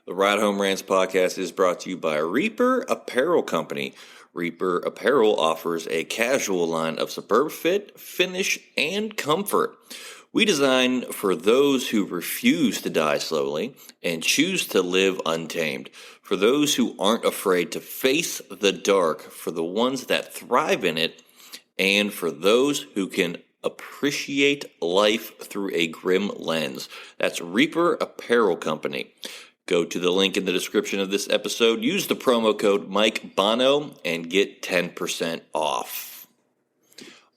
The Ride Home Rants podcast is brought to you by Reaper Apparel Company. Reaper Apparel offers a casual line of superb fit, finish, and comfort. We design for those who refuse to die slowly and choose to live untamed. For those who aren't afraid to face the dark, for the ones that thrive in it, and for those who can appreciate life through a grim lens. That's Reaper Apparel Company. Go to the link in the description of this episode, use the promo code Mike Bono, and get 10% off.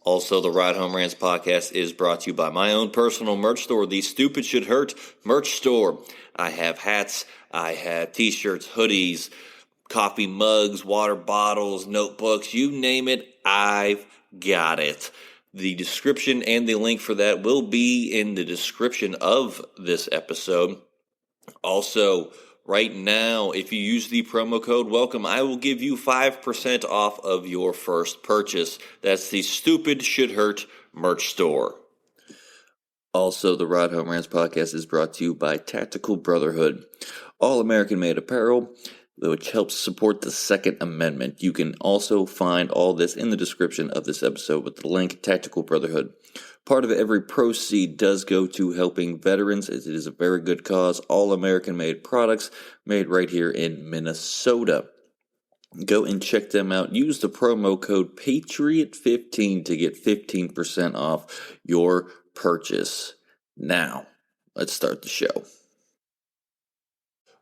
Also, the Ride Home Rants podcast is brought to you by my own personal merch store, the Stupid Should Hurt merch store. I have hats, I have t-shirts, hoodies, coffee mugs, water bottles, notebooks, you name it, I've got it. The description and the link for that will be in the description of this episode. Also, right now, if you use the promo code WELCOME, I will give you 5% off of your first purchase. That's the Stupid Should Hurt merch store. Also, the Ride Home Rants podcast is brought to you by Tactical Brotherhood, all American-made apparel, which helps support the Second Amendment. You can also find all this in the description of this episode with the link, Tactical Brotherhood. Part of every proceed does go to helping veterans, as it is a very good cause. All American-made products made right here in Minnesota. Go and check them out. Use the promo code PATRIOT15 to get 15% off your purchase. Now, let's start the show.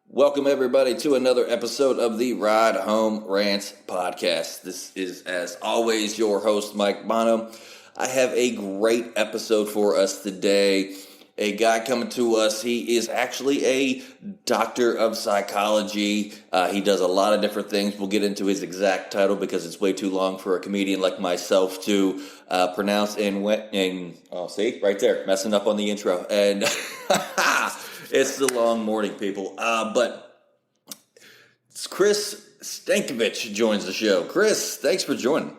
Welcome, everybody, to another episode of the Ride Home Rants podcast. This is, as always, your host, Mike Bono. I have a great episode for us today. A guy coming to us, he is actually a doctor of psychology. He does a lot of different things. We'll get into his exact title because it's way too long for a comedian like myself to pronounce. See, right there, messing up on the intro. And it's the long morning, people. But Chris Stankovich joins the show. Chris, thanks for joining.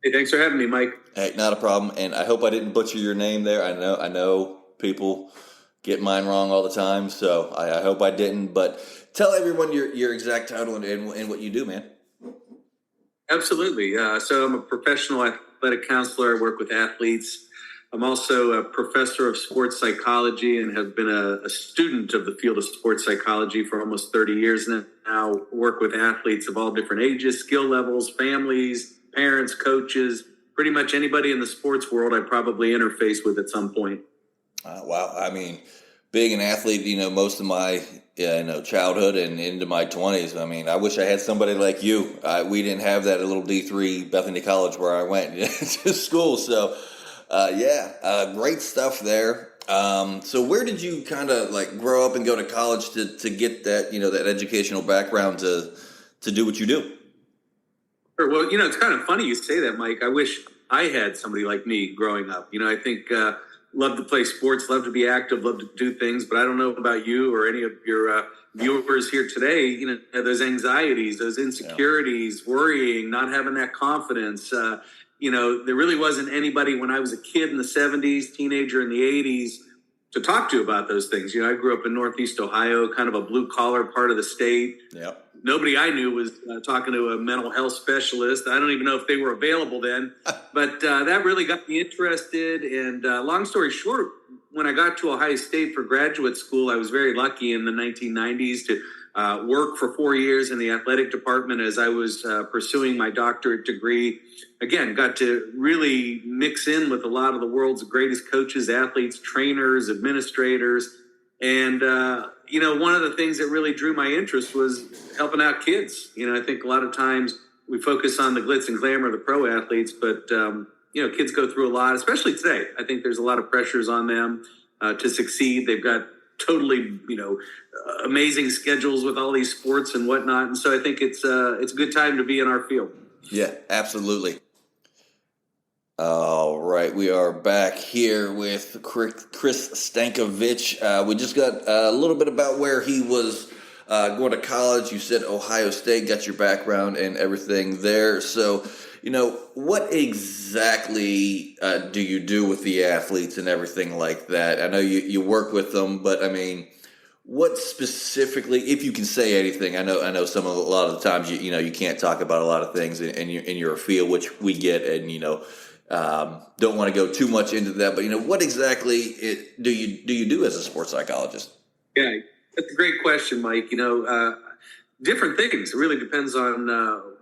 Hey, thanks for having me, Mike. Hey, not a problem. And I hope I didn't butcher your name there. I know people get mine wrong all the time, so I hope I didn't. But tell everyone your exact title and what you do, man. Absolutely. So I'm a professional athletic counselor. I work with athletes. I'm also a professor of sports psychology and have been a student of the field of sports psychology for almost 30 years now. Work with athletes of all different ages, skill levels, families, parents, coaches, pretty much anybody in the sports world I probably interface with at some point. Wow. I mean, being an athlete, most of my childhood and into my 20s, I mean, I wish I had somebody like you. We didn't have that at little D3 Bethany College where I went to school. So, great stuff there. So where did you kind of grow up and go to college to get that, that educational background to do what you do? Well, it's kind of funny you say that, Mike. I wish I had somebody like me growing up. I think love to play sports, love to be active, love to do things. But I don't know about you or any of your viewers here today. Those anxieties, those insecurities, worrying, not having that confidence. There really wasn't anybody when I was a kid in the 70s, teenager in the 80s, to talk to about those things. I grew up in Northeast Ohio, kind of a blue-collar part of the state. Yep. Nobody I knew was talking to a mental health specialist. I don't even know if they were available then. But that really got me interested. And long story short, when I got to Ohio State for graduate school, I was very lucky in the 1990s to work for 4 years in the athletic department as I was pursuing my doctorate degree. Again, got to really mix in with a lot of the world's greatest coaches, athletes, trainers, administrators. And, one of the things that really drew my interest was helping out kids. I think a lot of times we focus on the glitz and glamour of the pro athletes, but, kids go through a lot, especially today. I think there's a lot of pressures on them to succeed. They've got totally, amazing schedules with all these sports and whatnot. And so I think it's a good time to be in our field. Yeah, absolutely. All right, we are back here with Chris Stankovich. We just got a little bit about where he was going to college. You said Ohio State, got your background and everything there. So, what exactly do you do with the athletes and everything like that? I know you work with them, but I mean, What specifically, if you can say anything, I know a lot of the times you can't talk about a lot of things in your field, which we get, and don't want to go too much into that. But what exactly do you do as a sports psychologist? Yeah, that's a great question, Mike. Different things. It really depends on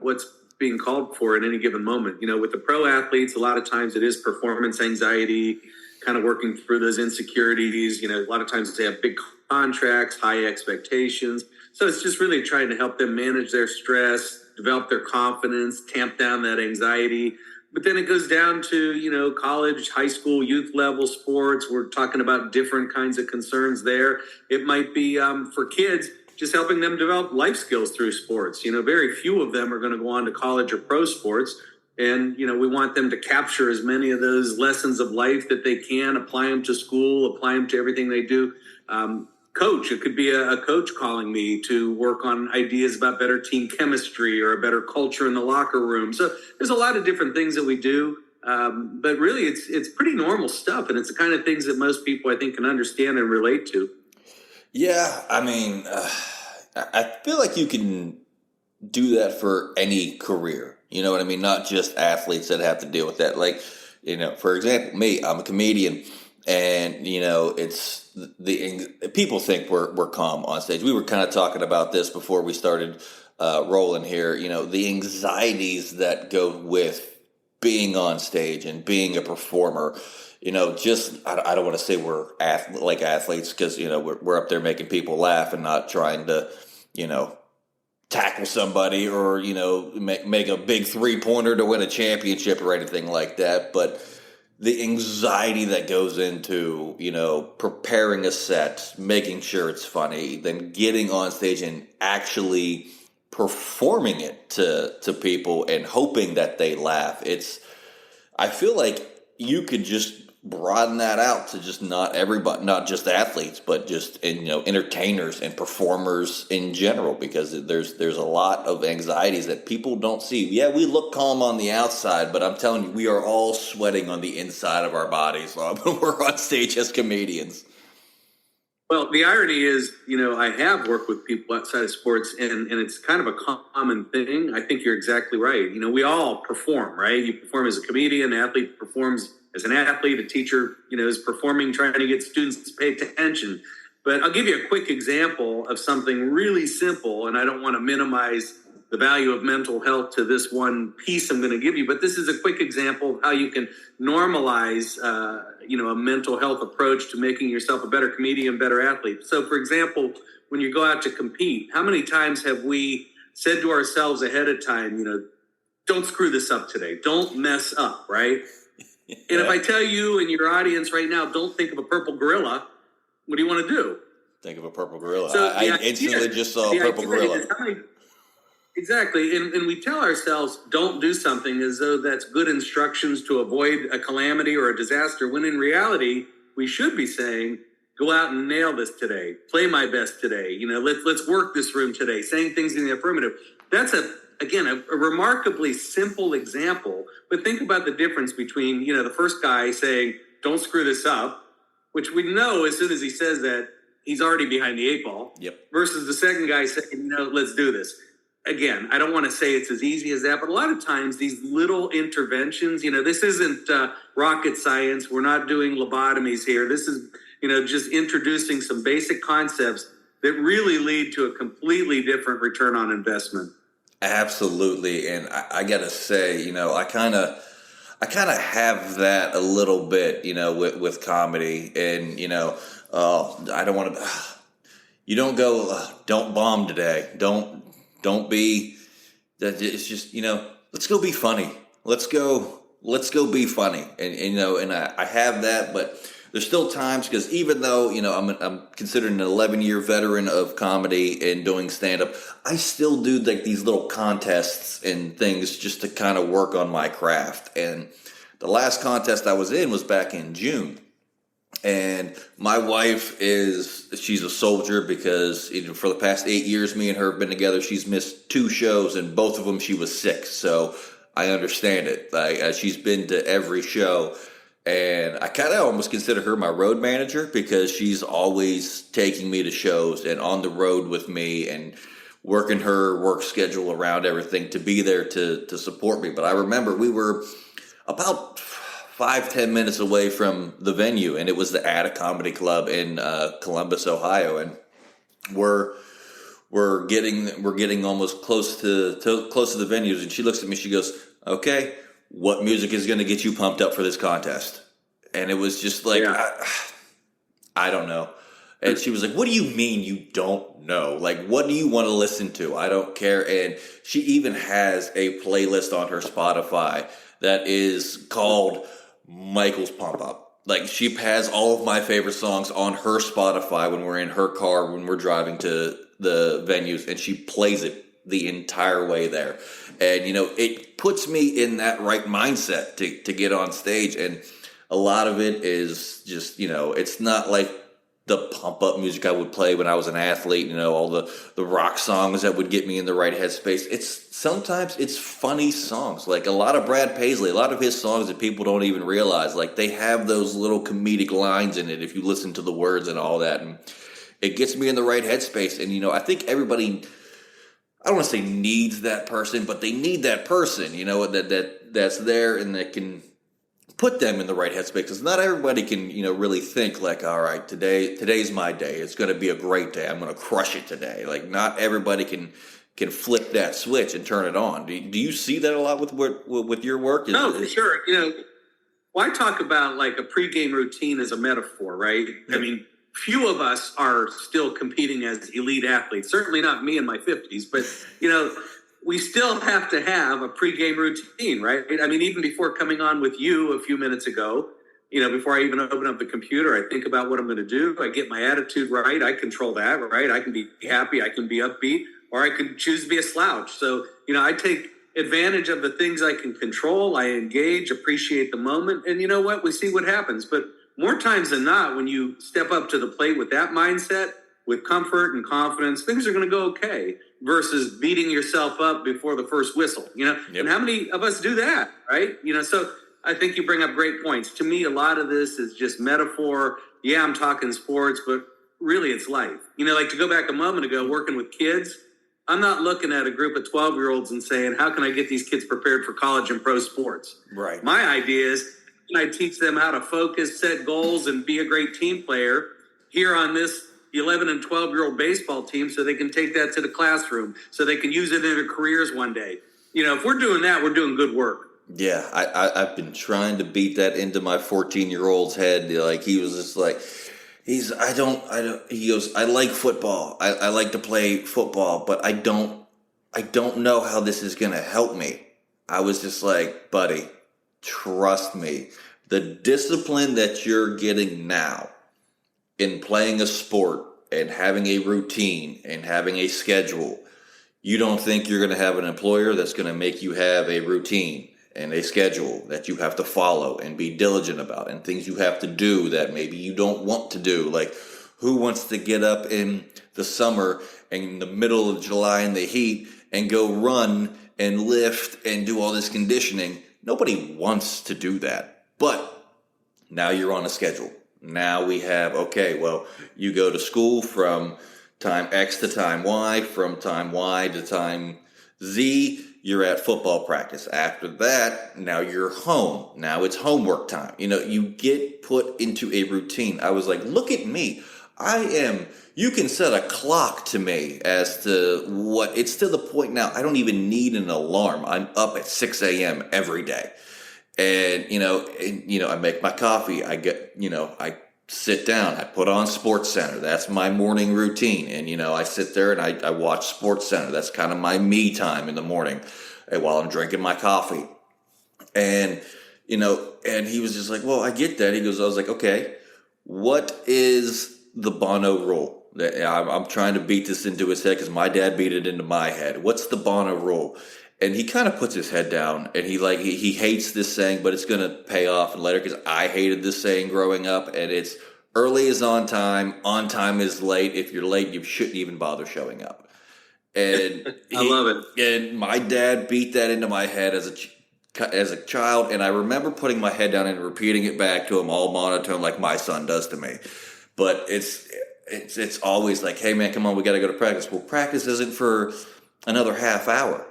what's being called for at any given moment. With the pro athletes, a lot of times it is performance anxiety, kind of working through those insecurities. A lot of times they have big contracts, high expectations. So it's just really trying to help them manage their stress, develop their confidence, tamp down that anxiety. But then it goes down to, college, high school, youth level sports. We're talking about different kinds of concerns there. It might be for kids, just helping them develop life skills through sports. Very few of them are going to go on to college or pro sports. And, we want them to capture as many of those lessons of life that they can, apply them to school, apply them to everything they do. Coach, it could be a coach calling me to work on ideas about better team chemistry or a better culture in the locker room. So there's a lot of different things that we do. But really, it's pretty normal stuff. And it's the kind of things that most people, I think, can understand and relate to. Yeah, I mean, I feel like you can do that for any career. You know what I mean? Not just athletes that have to deal with that. Like, for example, me, I'm a comedian, and it's people think we're calm on stage. We were kind of talking about this before we started rolling here. The anxieties that go with being on stage and being a performer. I don't want to say we're like athletes, because we're up there making people laugh and not trying to tackle somebody or make a big 3-pointer to win a championship or anything like that. But the anxiety that goes into preparing a set, making sure it's funny, then getting on stage and actually performing it to people and hoping that they laugh. I feel like you could just broaden that out to just not everybody, not just athletes, but just entertainers and performers in general, because there's a lot of anxieties that people don't see. Yeah, we look calm on the outside, but I'm telling you, we are all sweating on the inside of our bodies when we're on stage as comedians. Well, the irony is, I have worked with people outside of sports, and it's kind of a common thing. I think you're exactly right. We all perform, right? You perform as a comedian, an athlete performs as an athlete, a teacher, is performing, trying to get students to pay attention. But I'll give you a quick example of something really simple, and I don't want to minimize the value of mental health to this one piece I'm going to give you, but this is a quick example of how you can normalize, a mental health approach to making yourself a better comedian, better athlete. So, for example, when you go out to compete, how many times have we said to ourselves ahead of time, don't screw this up today, don't mess up, right? Yeah. And if I tell you and your audience right now, don't think of a purple gorilla, what do you want to do? Think of a purple gorilla. So I instantly just saw a purple gorilla. Exactly. And we tell ourselves, don't do something as though that's good instructions to avoid a calamity or a disaster, when in reality, we should be saying, go out and nail this today. Play my best today. Let's work this room today. Saying things in the affirmative. That's a remarkably simple example. But think about the difference between, the first guy saying, don't screw this up, which we know as soon as he says that, he's already behind the 8 ball. Yep. Versus the second guy saying, let's do this. Again, I don't want to say it's as easy as that, but a lot of times these little interventions, this isn't rocket science. We're not doing lobotomies here. This is, just introducing some basic concepts that really lead to a completely different return on investment. Absolutely. And I got to say, I kind of have that a little bit, with comedy, and, I don't want to, you don't go, don't bomb today. Don't be, it's just, let's go be funny. Let's go be funny. And I have that, but there's still times, because even though, I'm considered an 11-year veteran of comedy and doing stand-up, I still do like these little contests and things just to kind of work on my craft. And the last contest I was in was back in June. And my wife she's a soldier, because for the past 8 years, me and her have been together. She's missed 2 shows, and both of them she was sick. So I understand it. She's been to every show. And I kind of almost consider her my road manager because she's always taking me to shows and on the road with me and working her work schedule around everything to be there to support me. But I remember we were about 5-10 minutes away from the venue, and it was the Ada Comedy Club in Columbus, Ohio, and we're getting almost close to the venues, and she looks at me, she goes, "Okay, what music is going to get you pumped up for this contest?" And it was just like, I don't know. And she was like, "What do you mean you don't know? Like, what do you want to listen to? I don't care." And she even has a playlist on her Spotify that is called Michael's Pump Up. Like, she has all of my favorite songs on her Spotify when we're in her car, when we're driving to the venues, and she plays it the entire way there. And, it puts me in that right mindset to get on stage. And a lot of it is just, it's not like the pump up music I would play when I was an athlete, all the rock songs that would get me in the right headspace. Sometimes it's funny songs, like a lot of Brad Paisley, a lot of his songs that people don't even realize, like they have those little comedic lines in it if you listen to the words and all that, and it gets me in the right headspace. And I think everybody, I don't want to say needs that person, but they need that person, that's there and that can put them in the right headspace, because not everybody can, really think like, all right, today's my day. It's going to be a great day. I'm going to crush it today. Like, not everybody can flip that switch and turn it on. Do you see that a lot with your work? No, for sure. Well, I talk about like a pregame routine as a metaphor, right? Yeah. I mean, few of us are still competing as elite athletes. Certainly not me in my 50s, but we still have to have a pregame routine, right? I mean, even before coming on with you a few minutes ago, before I even open up the computer, I think about what I'm going to do. I get my attitude right. I control that, right? I can be happy. I can be upbeat, or I can choose to be a slouch. So, I take advantage of the things I can control. I engage, appreciate the moment. And you know what? We see what happens. But more times than not, when you step up to the plate with that mindset, with comfort and confidence, things are going to go okay, versus beating yourself up before the first whistle, Yep. And how many of us do that, right? So I think you bring up great points. To me, a lot of this is just metaphor. Yeah, I'm talking sports, but really it's life. Like, to go back a moment ago, working with kids, I'm not looking at a group of 12-year-olds and saying, how can I get these kids prepared for college and pro sports? Right. My idea is, can I teach them how to focus, set goals, and be a great team player here on this 11 and 12-year-old baseball team, so they can take that to the classroom, so they can use it in their careers one day. If we're doing that, we're doing good work. Yeah, I've been trying to beat that into my 14-year-old's head. Like, he was just like, he goes, I like football. I like to play football, but I don't know how this is going to help me. I was just like, buddy, trust me. The discipline that you're getting now in playing a sport and having a routine and having a schedule, you don't think you're going to have an employer that's going to make you have a routine and a schedule that you have to follow and be diligent about, and things you have to do that maybe you don't want to do. Like, who wants to get up in the summer and in the middle of July in the heat and go run and lift and do all this conditioning? Nobody wants to do that. But now you're on a schedule. Now we have, okay, well, you go to school from time X to time Y, from time Y to time Z, you're at football practice. After that, now you're home. Now it's homework time. You get put into a routine. I was like, look at me. You can set a clock to me as to what, it's to the point now, I don't even need an alarm. I'm up at 6 a.m. every day. And, I make my coffee. I sit down. I put on Sports Center. That's my morning routine. And, I sit there and I watch Sports Center. That's kind of my me time in the morning while I'm drinking my coffee. And, and he was just like, well, I get that. I was like, okay, what is the Bono rule? I'm trying to beat this into his head because my dad beat it into my head. What's the Bono rule? And he kind of puts his head down, and he hates this saying, but it's going to pay off later, because I hated this saying growing up, and it's early is on time is late. If you're late, you shouldn't even bother showing up. And I love it. And my dad beat that into my head as a as a child, and I remember putting my head down and repeating it back to him all monotone like my son does to me. But it's always like, hey man, come on, we got to go to practice. Well, practice isn't for another half hour,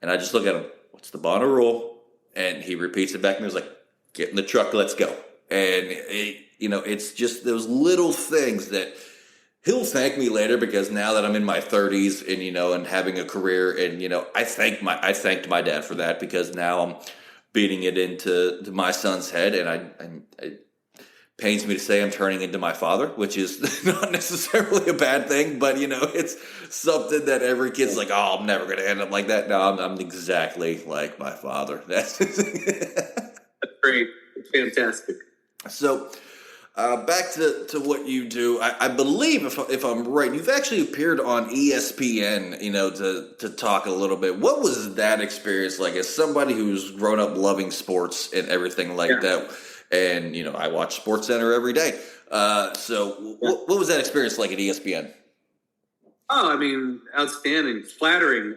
and I just look at him. What's the Bono rule? And he repeats it back to me. He's like, get in the truck, let's go. And it's just those little things that he'll thank me later, because now that I'm in my 30s and and having a career, and I thanked my dad for that, because now I'm beating it into my son's head, and it pains me to say I'm turning into my father, which is not necessarily a bad thing, but it's something that every kid's like, oh, I'm never going to end up like that. No, I'm exactly like my father. That's great. It's fantastic. So back to what you do. I believe, if I'm right, you've actually appeared on ESPN, to talk a little bit. What was that experience like, as somebody who's grown up loving sports and everything like that? And, I watch SportsCenter every day. So what was that experience like at ESPN? Oh, I mean, outstanding, flattering.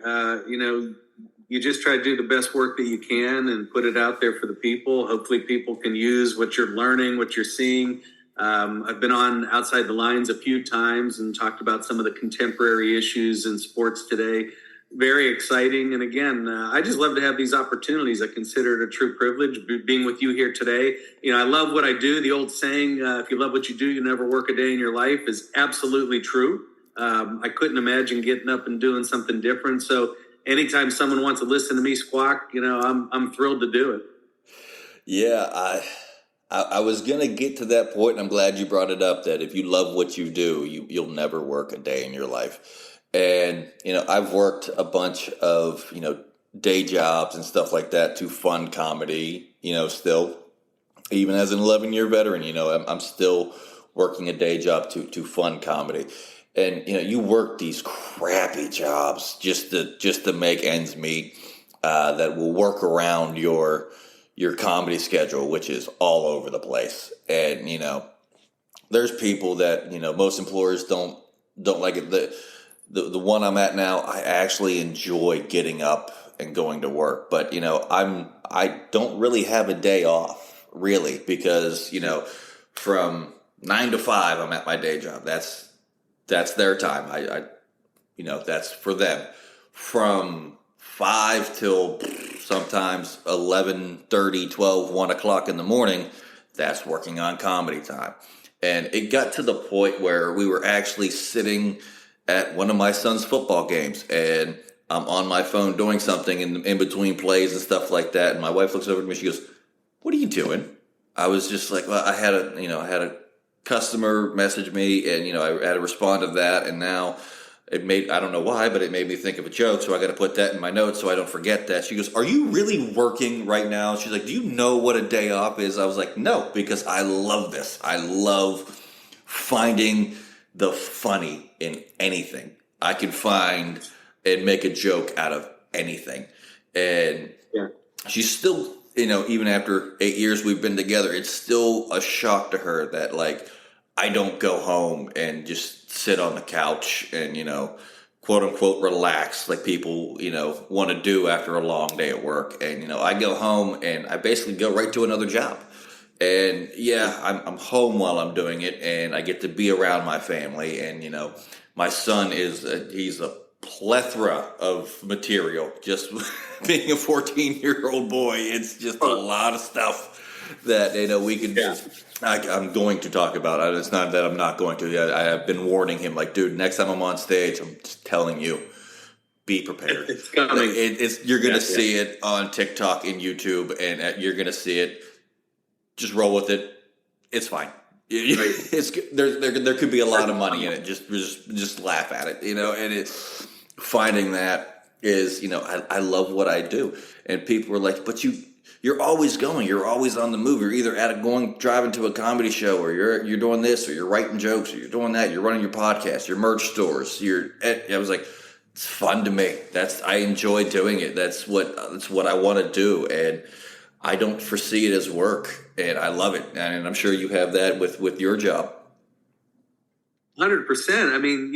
You just try to do the best work that you can and put it out there for the people. Hopefully people can use what you're learning, what you're seeing. I've been on Outside the Lines a few times and talked about some of the contemporary issues in sports today. Very exciting. And again, I just love to have these opportunities. I consider it a true privilege being with you here today. I love what I do. The old saying, if you love what you do, you never work a day in your life, is absolutely true. I couldn't imagine getting up and doing something different. So anytime someone wants to listen to me squawk, I'm thrilled to do it. Yeah, I was going to get to that point, and I'm glad you brought it up, that if you love what you do, you'll never work a day in your life. And, I've worked a bunch of, day jobs and stuff like that to fund comedy, still, even as an 11-year veteran, I'm still working a day job to fund comedy. And, you work these crappy jobs just to make ends meet, that will work around your comedy schedule, which is all over the place. And, there's people that, most employers don't like it. The one I'm at now, I actually enjoy getting up and going to work, but I don't really have a day off, really, because from 9 to 5 I'm at my day job. That's their time. I that's for them. From 5 till sometimes 11:30, 12, 1 o'clock in the morning, that's working on comedy time. And it got to the point where we were actually sitting at one of my son's football games, and I'm on my phone doing something in between plays and stuff like that. And my wife looks over at me. She goes, "What are you doing?" I was just like, "Well, I had a customer message me, and I had to respond to that, and now I don't know why, but it made me think of a joke, so I got to put that in my notes so I don't forget that." She goes, "Are you really working right now?" She's like, "Do you know what a day off is?" I was like, "No, because I love this. I love finding the funny in anything. I can find and make a joke out of anything." And she's still, even after 8 years we've been together, it's still a shock to her that, like, I don't go home and just sit on the couch and, quote unquote, relax like people, want to do after a long day at work. And, I go home and I basically go right to another job. And I'm home while I'm doing it, and I get to be around my family. And, my son he's a plethora of material. Just being a 14-year-old boy, it's just a lot of stuff that, we can I'm going to talk about. It's not that I'm not going to. I have been warning him, like, dude, next time I'm on stage, I'm just telling you, be prepared. It's coming. You're going to see it on TikTok and YouTube, and you're going to see it. Just roll with it. It's fine. It's there could be a lot of money in it. Just laugh at it, And it's finding that is, I love what I do, and people are like, but you're always going. You're always on the move. You're either driving to a comedy show, or you're doing this, or you're writing jokes, or you're doing that. You're running your podcast, your merch stores. I was like, it's fun to me. I enjoy doing it. That's what I want to do, and I don't foresee it as work, and I love it. And I'm sure you have that with your job. 100%. I mean,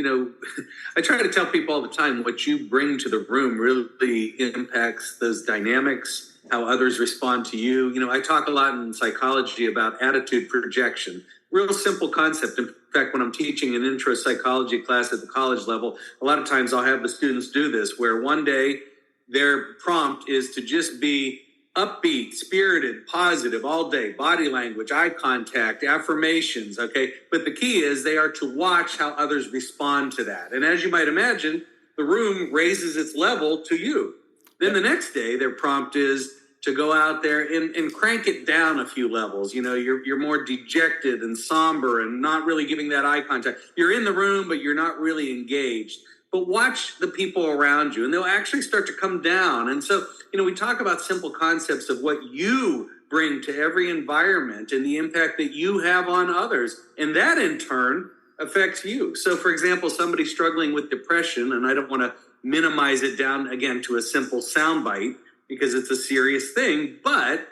I try to tell people all the time, what you bring to the room really impacts those dynamics. how others respond to you. You know, I talk a lot in psychology about attitude projection. Real simple concept. In fact, when I'm teaching an intro psychology class at the college level, a lot of times I'll have the students do this, where one day their prompt is to just be upbeat, spirited, positive all day, body language, eye contact, affirmations, okay? But the key is they are to watch how others respond to that. And as you might imagine, the room raises its level to you. Then the next day, their prompt is to go out there and crank it down a few levels. You know, you're more dejected and somber and not really giving that eye contact. You're in the room, but you're not really engaged. But watch the people around you, and they'll actually start to come down. And so, you know, we talk about simple concepts of what you bring to every environment and the impact that you have on others. And that, in turn, affects you. So, for example, somebody struggling with depression, and I don't want to minimize it down, again, to a simple soundbite because it's a serious thing. But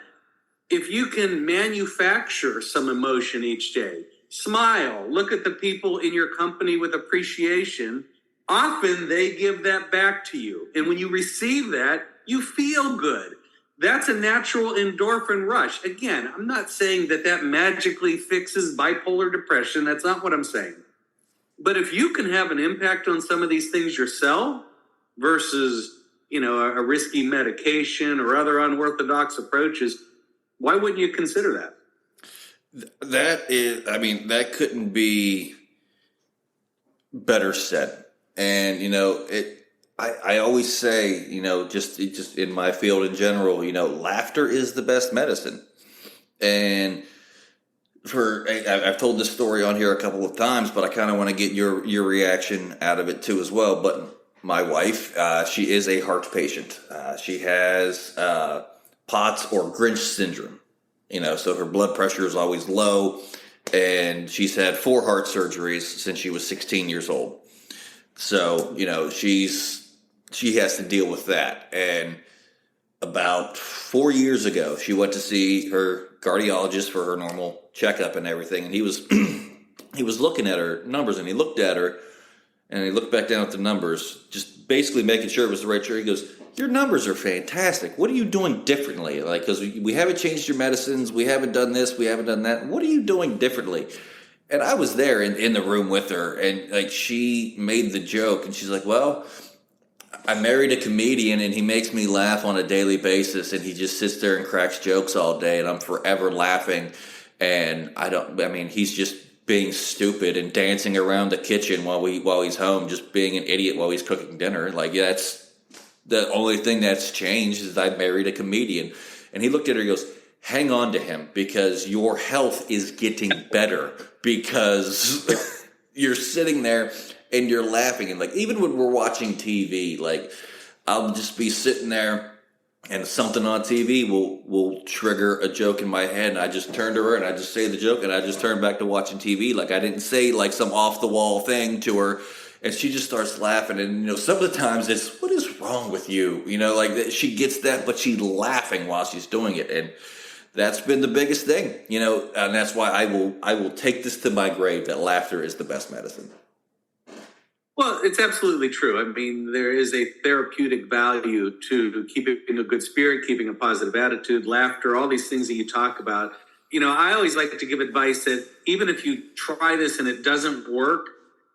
if you can manufacture some emotion each day, smile, look at the people in your company with appreciation, often they give that back to you. And when you receive that, you feel good. That's a natural endorphin rush. Again, I'm not saying that magically fixes bipolar depression. That's not what I'm saying. But if you can have an impact on some of these things yourself versus, you know, a risky medication or other unorthodox approaches, why wouldn't you consider that? That couldn't be better said. And, you know, I always say, you know, just in my field in general, you know, laughter is the best medicine. And I've told this story on here a couple of times, but I kind of want to get your reaction out of it too as well. But my wife, she is a heart patient. She has POTS or Grinch syndrome, you know, so her blood pressure is always low, and she's had 4 heart surgeries since she was 16 years old. So, you know, she has to deal with that. And about 4 years ago, she went to see her cardiologist for her normal checkup and everything. And he was he was looking at her numbers, and he looked at her, and he looked back down at the numbers, just basically making sure it was the right chart. He goes, "Your numbers are fantastic. What are you doing differently? Like, because we haven't changed your medicines. We haven't done this. We haven't done that. What are you doing differently?" And I was there in the room with her, and like she made the joke, and she's like, "Well, I married a comedian, and he makes me laugh on a daily basis, and he just sits there and cracks jokes all day, and I'm forever laughing. And he's just being stupid and dancing around the kitchen while he's home, just being an idiot while he's cooking dinner. Like, that's the only thing that's changed is I married a comedian." And he looked at her, and he goes, "Hang on to him, because your health is getting better, because you're sitting there and you're laughing." And like, even when we're watching TV, like I'll just be sitting there and something on TV will trigger a joke in my head, and I just turn to her and I just say the joke, and I just turn back to watching TV. Like, I didn't say like some off the wall thing to her, and she just starts laughing. And, you know, some of the times it's, "What is wrong with you?" You know, like she gets that, but she's laughing while she's doing it. And that's been the biggest thing, you know, and that's why I will take this to my grave, that laughter is the best medicine. Well, it's absolutely true. I mean, there is a therapeutic value to keeping a good spirit, keeping a positive attitude, laughter, all these things that you talk about. You know, I always like to give advice that even if you try this and it doesn't work,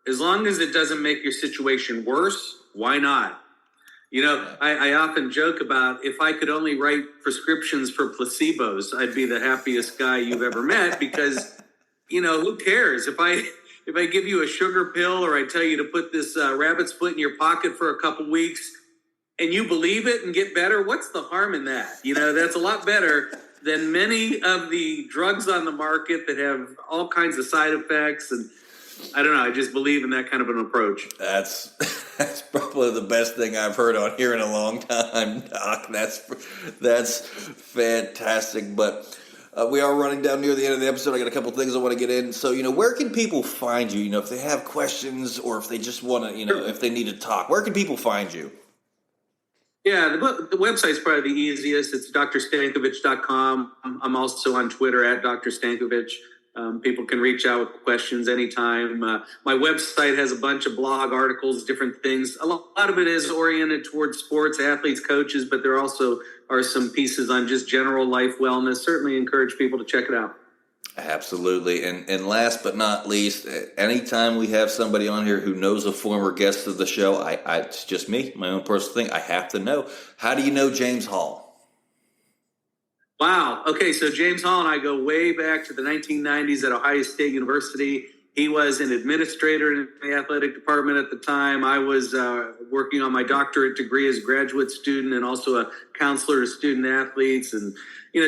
as long as it doesn't make your situation worse, why not? You know, I often joke about, if I could only write prescriptions for placebos, I'd be the happiest guy you've ever met, because, you know, who cares? If I give you a sugar pill, or I tell you to put this rabbit's foot in your pocket for a couple weeks and you believe it and get better, what's the harm in that? You know, that's a lot better than many of the drugs on the market that have all kinds of side effects. And I don't know, I just believe in that kind of an approach. That's probably the best thing I've heard on here in a long time, Doc. That's fantastic. But we are running down near the end of the episode. I got a couple things I want to get in. So, you know, where can people find you? You know, if they have questions, or if they just want to, you know, if they need to talk, where can people find you? Yeah, the website's probably the easiest. It's drstankovich.com. I'm also on Twitter at Dr. Stankovich. People can reach out with questions anytime. My website has a bunch of blog articles, different things. A lot of it is oriented towards sports, athletes, coaches, but there also are some pieces on just general life wellness. Certainly encourage people to check it out. Absolutely. And last but not least, anytime we have somebody on here who knows a former guest of the show, it's just me, my own personal thing, I have to know. How do you know James Hall? Wow. Okay, so James Hall and I go way back to the 1990s at Ohio State University. He was an administrator in the athletic department at the time. I was working on my doctorate degree as a graduate student and also a counselor to student athletes. And,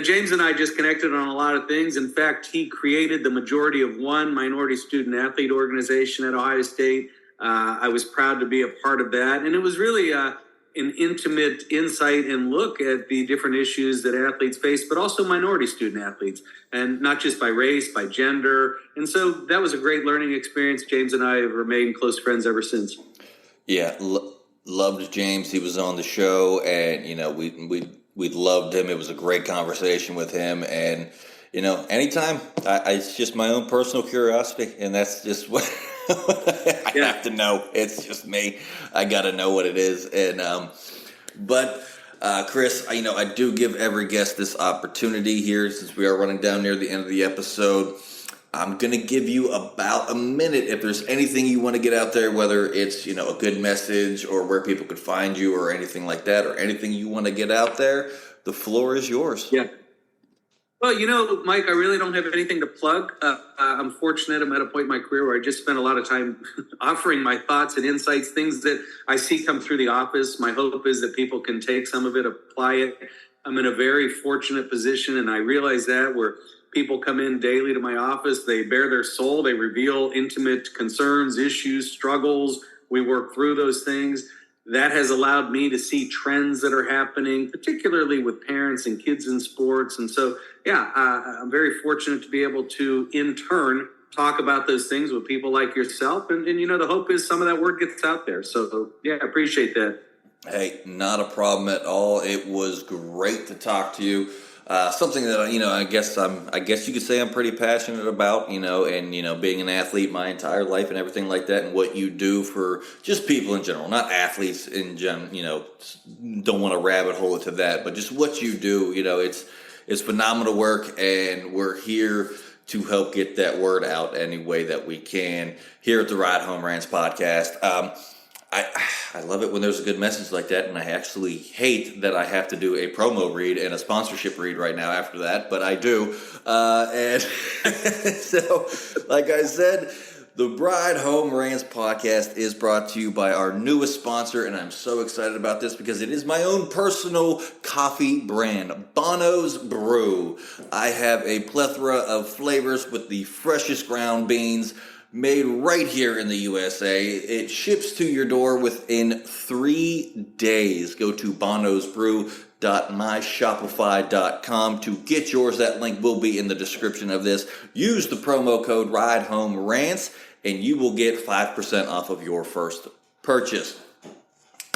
James and I just connected on a lot of things. In fact, he created the majority of one minority student athlete organization at Ohio State. I was proud to be a part of that. And it was really an intimate insight and look at the different issues that athletes face, but also minority student athletes, and not just by race, by gender. And so that was a great learning experience. James and I have remained close friends ever since. Yeah, loved James. He was on the show, and we loved him. It was a great conversation with him, and anytime, it's just my own personal curiosity, and that's just what I have to know. It's just me. I got to know what it is. And but Chris, I do give every guest this opportunity here, since we are running down near the end of the episode. I'm going to give you about a minute if there's anything you want to get out there, whether it's, a good message or where people could find you or anything like that, or anything you want to get out there. The floor is yours. Yeah. Well, Mike, I really don't have anything to plug. I'm fortunate. I'm at a point in my career where I just spend a lot of time offering my thoughts and insights, things that I see come through the office. My hope is that people can take some of it, apply it. I'm in a very fortunate position, and I realize that, where people come in daily to my office, they bare their soul, they reveal intimate concerns, issues, struggles. We work through those things. That has allowed me to see trends that are happening, particularly with parents and kids in sports. And so, I'm very fortunate to be able to, in turn, talk about those things with people like yourself. And the hope is some of that word gets out there. So, I appreciate that. Hey, not a problem at all. It was great to talk to you. Something that I guess you could say I'm pretty passionate about, and being an athlete my entire life and everything like that, and what you do for just people in general, not athletes in general. Don't want to rabbit hole into that, but just what you do. It's phenomenal work, and we're here to help get that word out any way that we can here at the Ride Home Rants podcast. I love it when there's a good message like that, and I actually hate that I have to do a promo read and a sponsorship read right now after that, but I do. And so, like I said, the Ride Home Rants podcast is brought to you by our newest sponsor, and I'm so excited about this because it is my own personal coffee brand, Bono's Brew. I have a plethora of flavors with the freshest ground beans, made right here in the USA. It ships to your door within 3 days. Go to bonosbrew.myshopify.com to get yours. That link will be in the description of this. Use the promo code RIDEHOMERANTS and you will get 5% off of your first purchase.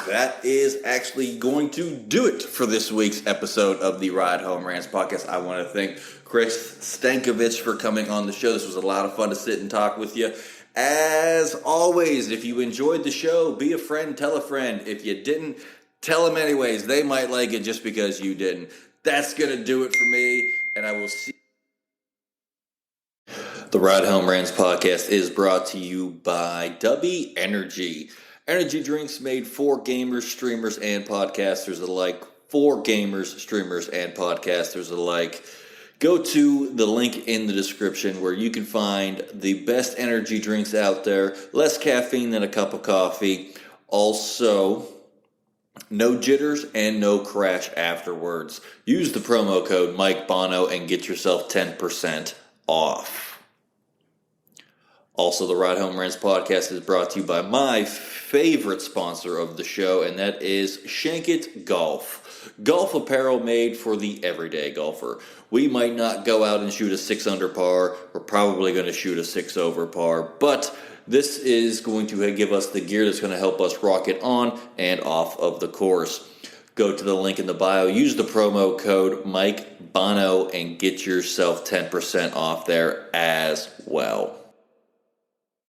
That is actually going to do it for this week's episode of the Ride Home Rants podcast. I want to thank Chris Stankovich for coming on the show. This was a lot of fun to sit and talk with you. As always, if you enjoyed the show, be a friend, tell a friend. If you didn't, tell them anyways. They might like it just because you didn't. That's going to do it for me, and I will see you. The Ride Home Rants podcast is brought to you by W Energy. Energy drinks made for gamers, streamers, and podcasters alike. For gamers, streamers, and podcasters alike. Go to the link in the description where you can find the best energy drinks out there. Less caffeine than a cup of coffee. Also, no jitters and no crash afterwards. Use the promo code Mike Bono and get yourself 10% off. Also, the Ride Home Rants podcast is brought to you by my favorite sponsor of the show, and that is Shankit Golf. Golf apparel made for the everyday golfer. We might not go out and shoot a 6 under par. We're probably going to shoot a 6 over par, but this is going to give us the gear that's going to help us rock it on and off of the course. Go to the link in the bio, use the promo code Mike Bono, and get yourself 10% off there as well.